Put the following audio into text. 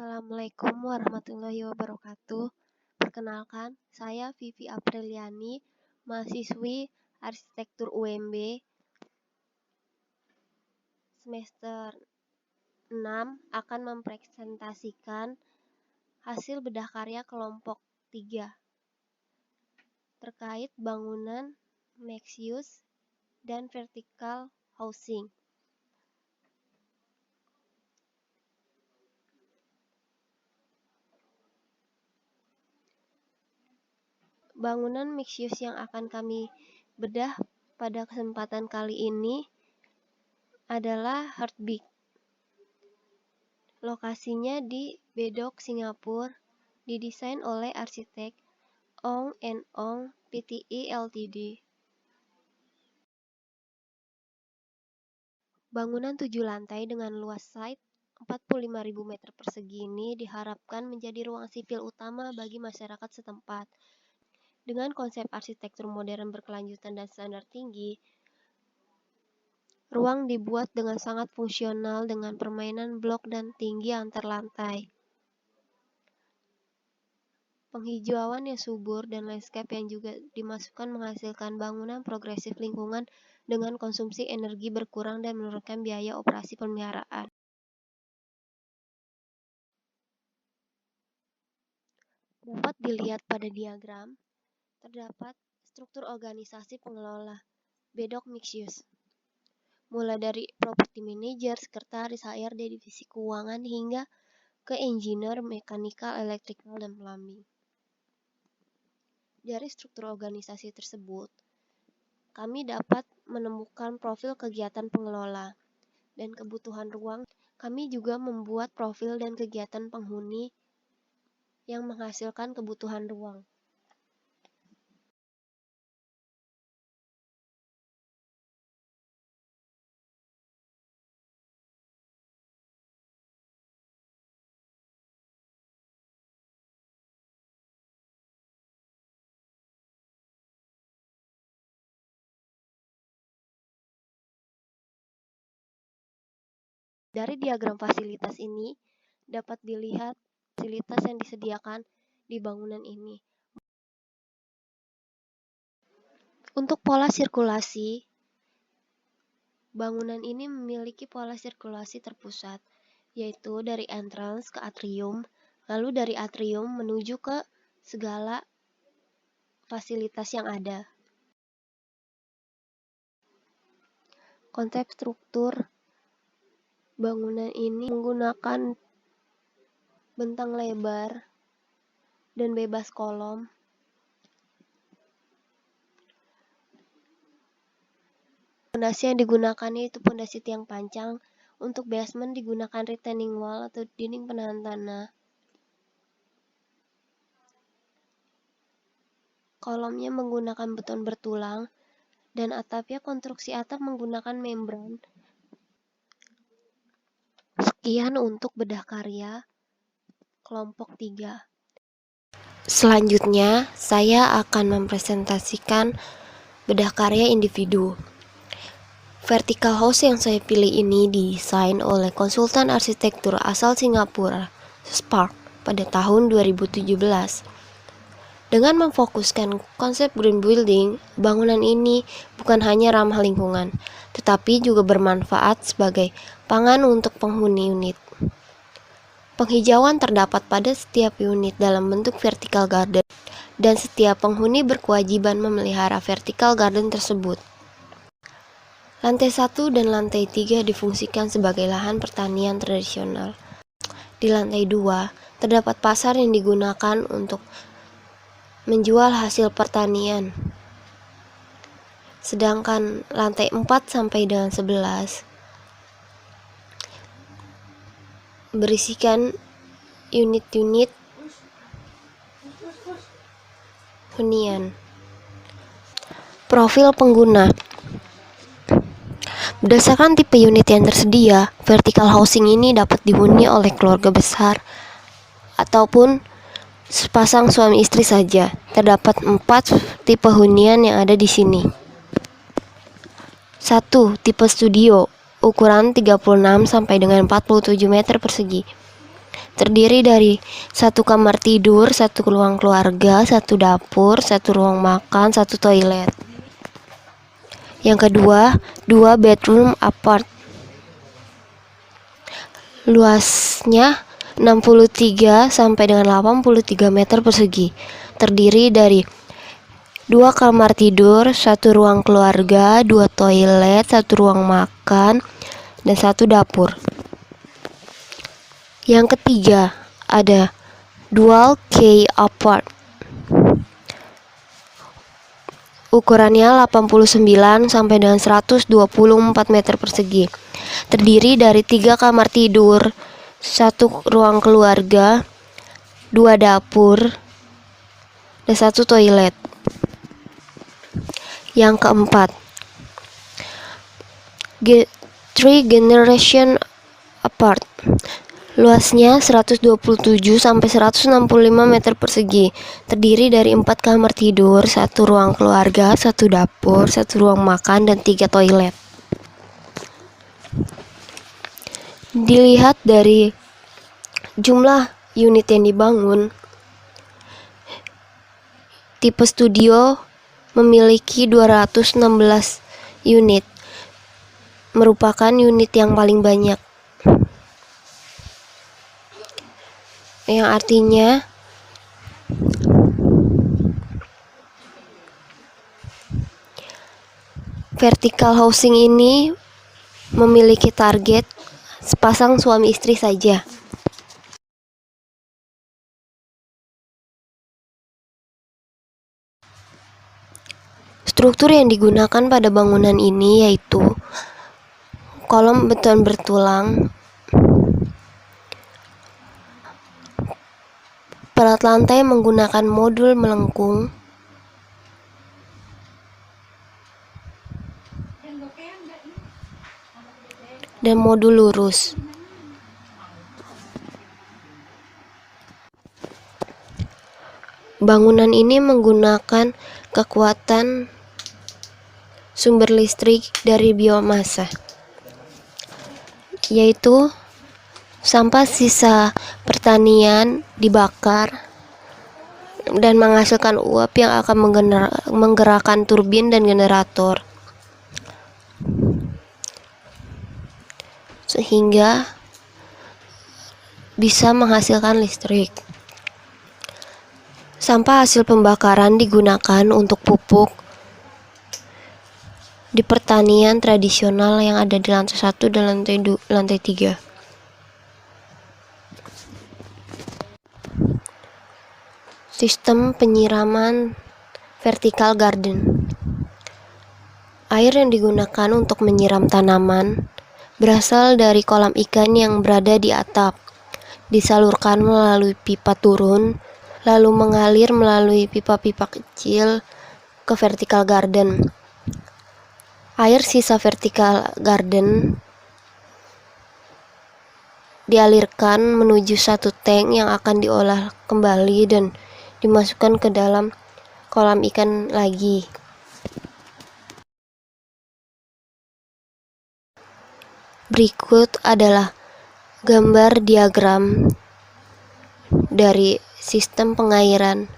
Assalamualaikum warahmatullahi wabarakatuh. Perkenalkan, saya Vivi Apriliani, mahasiswi Arsitektur UMB semester 6 akan mempresentasikan hasil bedah karya kelompok 3 terkait bangunan mixed use dan vertical housing. Bangunan mixed use yang akan kami bedah pada kesempatan kali ini adalah Heartbeat. Lokasinya di Bedok, Singapura, didesain oleh arsitek Ong & Ong Pte Ltd. Bangunan 7 lantai dengan luas site 45.000 meter persegi ini diharapkan menjadi ruang sipil utama bagi masyarakat setempat. Dengan konsep arsitektur modern berkelanjutan dan standar tinggi, ruang dibuat dengan sangat fungsional dengan permainan blok dan tinggi antar lantai. Penghijauan yang subur dan landscape yang juga dimasukkan menghasilkan bangunan progresif lingkungan dengan konsumsi energi berkurang dan menurunkan biaya operasi pemeliharaan. Dapat dilihat pada diagram, terdapat struktur organisasi pengelola Bedok Mixed Use. Mulai dari property manager, sekretaris, HRD, divisi keuangan, hingga ke engineer, mekanikal, elektrikal, dan plumbing. Dari struktur organisasi tersebut, kami dapat menemukan profil kegiatan pengelola dan kebutuhan ruang. Kami juga membuat profil dan kegiatan penghuni yang menghasilkan kebutuhan ruang. Dari diagram fasilitas ini, dapat dilihat fasilitas yang disediakan di bangunan ini. Untuk pola sirkulasi, bangunan ini memiliki pola sirkulasi terpusat, yaitu dari entrance ke atrium, lalu dari atrium menuju ke segala fasilitas yang ada. Konsep struktur bangunan ini menggunakan bentang lebar dan bebas kolom. Pondasi yang digunakan yaitu pondasi tiang pancang. Untuk basement digunakan retaining wall atau dinding penahan tanah. Kolomnya menggunakan beton bertulang dan atapnya konstruksi atap menggunakan membran. Sekian untuk bedah karya kelompok 3. Selanjutnya, saya akan mempresentasikan bedah karya individu. Vertical house yang saya pilih ini didesain oleh konsultan arsitektur asal Singapura, Spark, pada tahun 2017. Dengan memfokuskan konsep green building, bangunan ini bukan hanya ramah lingkungan, tetapi juga bermanfaat sebagai pangan untuk penghuni unit. Penghijauan terdapat pada setiap unit dalam bentuk vertical garden, dan setiap penghuni berkewajiban memelihara vertical garden tersebut. Lantai 1 dan lantai 3 difungsikan sebagai lahan pertanian tradisional. Di lantai 2, terdapat pasar yang digunakan untuk menjual hasil pertanian. Sedangkan lantai 4 sampai dengan 11 berisikan unit-unit hunian. Profil pengguna. Berdasarkan tipe unit yang tersedia, vertical housing ini dapat dihuni oleh keluarga besar ataupun sepasang suami istri saja. Terdapat 4 tipe hunian yang ada di sini. 1. Tipe studio, ukuran 36 sampai dengan 47 meter persegi. terdiri dari 1 kamar tidur, 1 ruang keluarga, 1 dapur, 1 ruang makan, 1 toilet. Yang kedua, 2 bedroom apart. Luasnya 63 sampai dengan 83 meter persegi, terdiri dari 2 kamar tidur, 1 ruang keluarga, 2 toilet, 1 ruang makan, dan 1 dapur. Yang ketiga, ada dual key apart. Ukurannya 89 sampai dengan 124 meter persegi, terdiri dari 3 kamar tidur, 1 ruang keluarga, 2 dapur, dan 1 toilet. Yang keempat, 3 generation apart. Luasnya 127 sampai 165 meter persegi, terdiri dari 4 kamar tidur, 1 ruang keluarga, 1 dapur, 1 ruang makan, dan 3 toilet. Dilihat dari jumlah unit yang dibangun, tipe studio memiliki 216 unit, merupakan unit yang paling banyak. Yang artinya vertical housing ini memiliki target sepasang suami istri saja. Struktur yang digunakan pada bangunan ini yaitu kolom beton bertulang, pelat lantai menggunakan modul melengkung, dan modul lurus. Bangunan ini menggunakan kekuatan sumber listrik dari biomasa, yaitu sampah sisa pertanian dibakar dan menghasilkan uap yang akan menggerakkan turbin dan generator, sehingga bisa menghasilkan listrik. Sampah hasil pembakaran digunakan untuk pupuk di pertanian tradisional yang ada di lantai 1 dan lantai 3. Sistem penyiraman vertical garden. Air yang digunakan untuk menyiram tanaman berasal dari kolam ikan yang berada di atap, disalurkan melalui pipa turun, lalu mengalir melalui pipa-pipa kecil ke vertical garden. Air sisa vertical garden dialirkan menuju satu tank yang akan diolah kembali dan dimasukkan ke dalam kolam ikan lagi. Berikut adalah gambar diagram dari sistem pengairan